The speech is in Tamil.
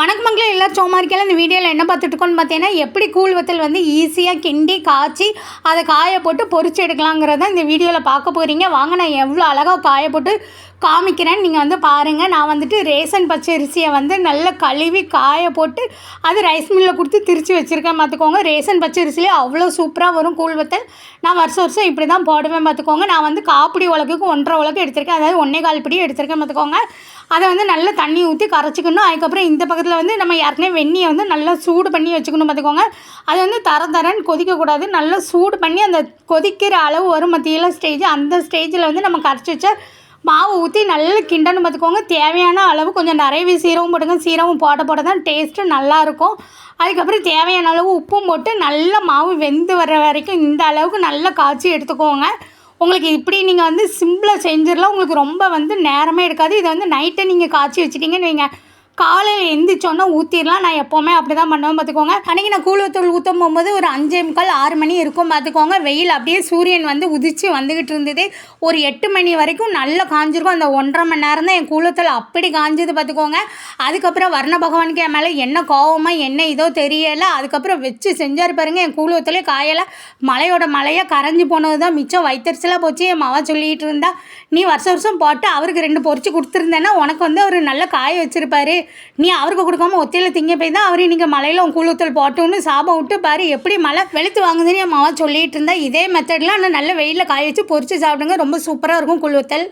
வணக்கம் மக்களே, எல்லாரும் சும்மா இருக்கையில இந்த வீடியோவில் என்ன பார்த்துட்டுருக்கோன்னு பார்த்தீங்கன்னா, எப்படி கூழ் வத்தல் வந்து ஈஸியாக கிண்டி காய்ச்சி அதை காய போட்டு பொரிச்சு எடுக்கலாங்கிறத இந்த வீடியோவில் பார்க்க போகிறீங்க. வாங்க, நான் எவ்வளோ அழகாக காய போட்டு காமிக்கிறேன், நீங்கள் வந்து பாருங்கள். நான் வந்துட்டு ரேஷன் பச்சரிசியை வந்து நல்லா கழுவி காய போட்டு அது ரைஸ் மில்லில் கொடுத்து திரித்து வச்சுருக்கேன் பார்த்துக்கோங்க. ரேஷன் பச்சரிசிலே அவ்வளோ சூப்பராக வரும் கூழ் வத்தல். நான் வருஷம் இப்படி தான் போடுவேன் பார்த்துக்கோங்க. நான் வந்து காப்பிடி உலகுக்கு 1.5 உலகு எடுத்திருக்கேன், அதாவது 1.25 படி எடுத்திருக்கேன் பார்த்துக்கோங்க. அதை வந்து நல்லா தண்ணி ஊற்றி கரைச்சிக்கணும். அதுக்கப்புறம் இந்த பக்கத்தில் வந்து நம்ம ஏற்கனவே வெந்நியை வந்து நல்லா சூடு பண்ணி வச்சுக்கணும் பார்த்துக்கோங்க. அது வந்து தரன்னு கொதிக்கக்கூடாது, நல்லா சூடு பண்ணி அந்த கொதிக்கிற அளவு வரும் மத்தியில் ஸ்டேஜ், அந்த ஸ்டேஜில் வந்து நம்ம கரைச்சி வச்ச மாவு ஊற்றி நல்லா கிண்டணும் பார்த்துக்கோங்க. தேவையான அளவு கொஞ்சம் நிறையவே சீரகம் போடுங்க, சீரகம் போட தான் டேஸ்ட்டு நல்லாயிருக்கும். அதுக்கப்புறம் தேவையான அளவு உப்பும் போட்டு நல்லா மாவு வெந்து வர்ற வரைக்கும் இந்த அளவுக்கு நல்லா காய்ச்சி எடுத்துக்கோங்க. உங்களுக்கு இப்படி நீங்கள் வந்து சிம்பிளாக செஞ்சிடலாம், உங்களுக்கு ரொம்ப வந்து நேரமே எடுக்காது. இதை வந்து நைட்டை நீங்கள் காய்ச்சி வச்சிட்டிங்கன்னு வைங்க, காலையில் எந்திரிச்சோன்னா ஊற்றிடலாம். நான் எப்போவுமே அப்படி தான் பண்ணுவேன் பார்த்துக்கோங்க. அன்றைக்கி நான் கூழ் வத்தல் ஊற்றும் போகும்போது ஒரு 5:45 6 மணி இருக்கும் பார்த்துக்கோங்க. வெயில் அப்படியே சூரியன் வந்து உதிச்சு வந்துக்கிட்டு இருந்தது. ஒரு 8 மணி வரைக்கும் நல்லா காஞ்சிருக்கும். அந்த 1.5 மணி நேரம் தான் என் கூழ் வத்தல் அப்படி காஞ்சது பார்த்துக்கோங்க. அதுக்கப்புறம் வர்ண பகவானுக்கு என் மேலே என்ன கோவமாக என்ன இதோ தெரியலை. அதுக்கப்புறம் வச்சு செஞ்சார் பாருங்கள், என் கூழ் வத்தலே காயலை. மழையாக கரைஞ்சி போனது தான் மிச்சம். வயிற்றுச்சலாக போச்சு. என் மாவா சொல்லிகிட்டு இருந்தா, நீ வருஷம் போட்டு அவருக்கு 2 பொரிச்சு கொடுத்துருந்தேன்னா உனக்கு வந்து அவர் நல்லா காய வச்சுருப்பாரு, நீ அவருக்கு கொடுக்காம ஒத்தையில் திங்க போய் தான் அவர் நீங்கள் மலையில் உன் கூழ் வத்தல் போட்டோன்னு சாபம் விட்டு பாரு எப்படி மழை வெளுத்து வாங்குதுன்னு என் மாவா சொல்லிகிட்டு இருந்தா. இதே மெத்தட்லாம் நான் நல்ல வெயிலில் காய வச்சு பொரிச்சு சாப்பிடுங்க, ரொம்ப சூப்பராக இருக்கும் கூழ் வத்தல்.